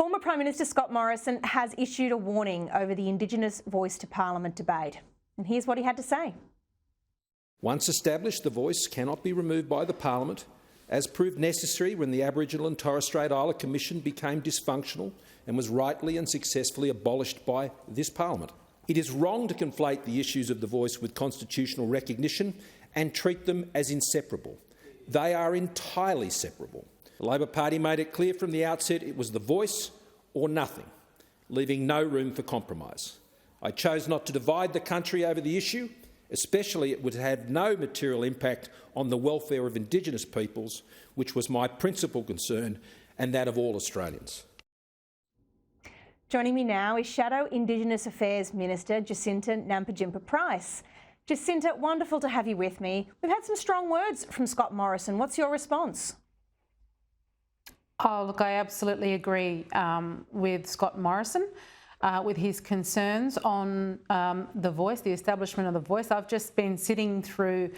Former Prime Minister Scott Morrison has issued a warning over the Indigenous Voice to Parliament debate. And here's what he had to say. Once established, the voice cannot be removed by the Parliament, as proved necessary when the Aboriginal and Torres Strait Islander Commission became dysfunctional and was rightly and successfully abolished by this Parliament. It is wrong to conflate the issues of the voice with constitutional recognition and treat them as inseparable. They are entirely separable. The Labor Party made it clear from the outset it was the voice or nothing, leaving no room for compromise. I chose not to divide the country over the issue, especially it would have no material impact on the welfare of Indigenous peoples, which was my principal concern and that of all Australians. Joining me now is Shadow Indigenous Affairs Minister Jacinta Nampijinpa Price. Jacinta, wonderful to have you with me. We've had some strong words from Scott Morrison. What's your response? Oh, look, I absolutely agree with Scott Morrison, with his concerns on the voice, the establishment of the voice. I've just been sitting through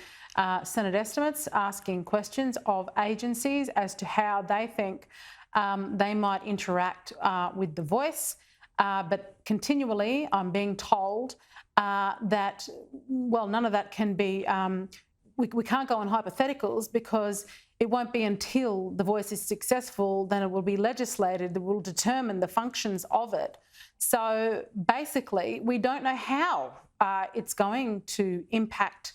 Senate estimates, asking questions of agencies as to how they think they might interact with the voice. But continually, I'm being told that, well, none of that can be, we can't go on hypotheticals because it won't be until the voice is successful, then it will be legislated that will determine the functions of it. So basically, we don't know how it's going to impact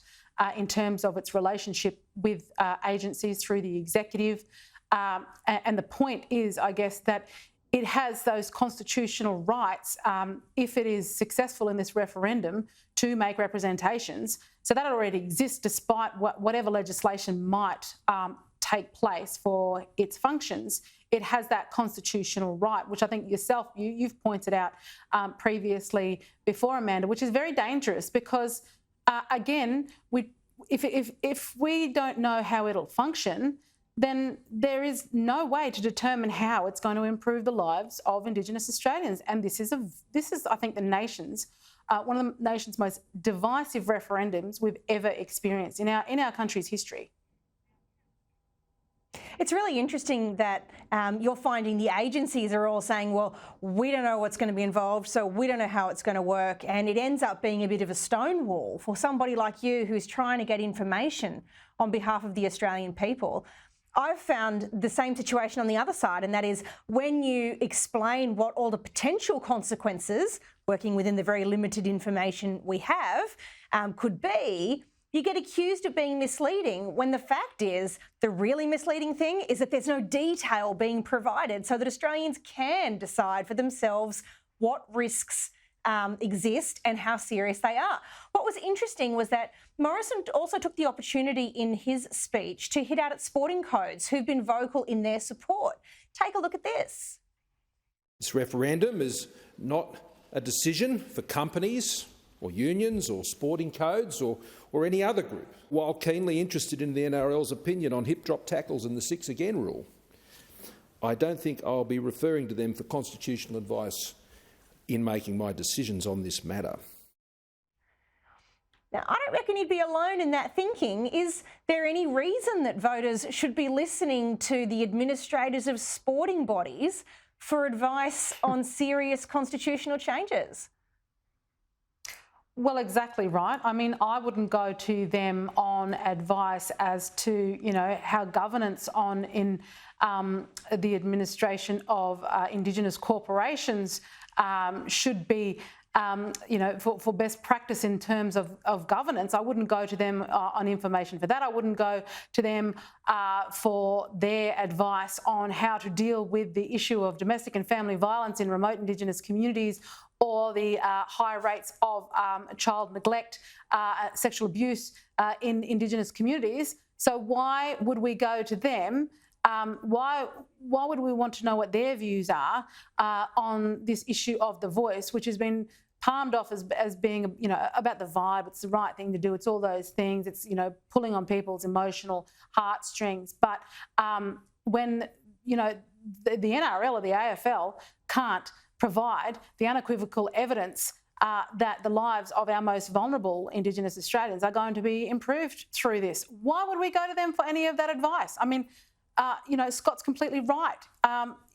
in terms of its relationship with agencies through the executive. And the point is, I guess, that it has those constitutional rights, if it is successful in this referendum, to make representations. So that already exists despite whatever legislation might take place for its functions. It has that constitutional right, which I think yourself, you've pointed out previously before, Amanda, which is very dangerous because, again, if we don't know how it'll function, then there is no way to determine how it's going to improve the lives of Indigenous Australians. And this is, I think, one of the nation's most divisive referendums we've ever experienced in our country's history. It's really interesting that you're finding the agencies are all saying, well, we don't know what's going to be involved, so we don't know how it's going to work. And it ends up being a bit of a stonewall for somebody like you who's trying to get information on behalf of the Australian people. I've found the same situation on the other side, and that is when you explain what all the potential consequences, working within the very limited information we have, could be, you get accused of being misleading when the fact is the really misleading thing is that there's no detail being provided so that Australians can decide for themselves what risks exist and how serious they are. What was interesting was that Morrison also took the opportunity in his speech to hit out at sporting codes who've been vocal in their support. Take a look at this. This referendum is not a decision for companies or unions or sporting codes or any other group. While keenly interested in the NRL's opinion on hip drop tackles and the 6 again rule, I don't think I'll be referring to them for constitutional advice in making my decisions on this matter. Now, I don't reckon you'd be alone in that thinking. Is there any reason that voters should be listening to the administrators of sporting bodies for advice on serious constitutional changes? Well, exactly right. I mean, I wouldn't go to them on advice as to, how governance in the administration of Indigenous corporations should be, for best practice in terms of governance. I wouldn't go to them on information for that. I wouldn't go to them for their advice on how to deal with the issue of domestic and family violence in remote Indigenous communities or the high rates of child neglect, sexual abuse in Indigenous communities. So why would we go to them? Why would we want to know what their views are on this issue of the voice, which has been palmed off as being, about the vibe? It's the right thing to do. It's all those things. It's, pulling on people's emotional heartstrings. But when, the NRL or the AFL can't provide the unequivocal evidence that the lives of our most vulnerable Indigenous Australians are going to be improved through this, why would we go to them for any of that advice? I mean, Scott's completely right.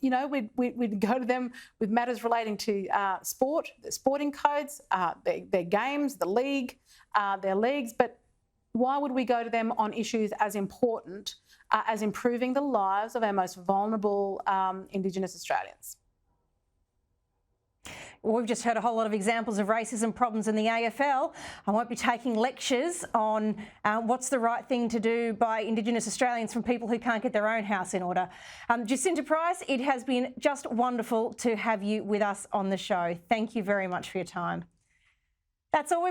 We'd go to them with matters relating to sport, the sporting codes, their games, the league, their leagues. But why would we go to them on issues as important as improving the lives of our most vulnerable Indigenous Australians? Well, we've just heard a whole lot of examples of racism problems in the AFL. I won't be taking lectures on what's the right thing to do by Indigenous Australians from people who can't get their own house in order. Jacinta Price, it has been just wonderful to have you with us on the show. Thank you very much for your time. That's all we've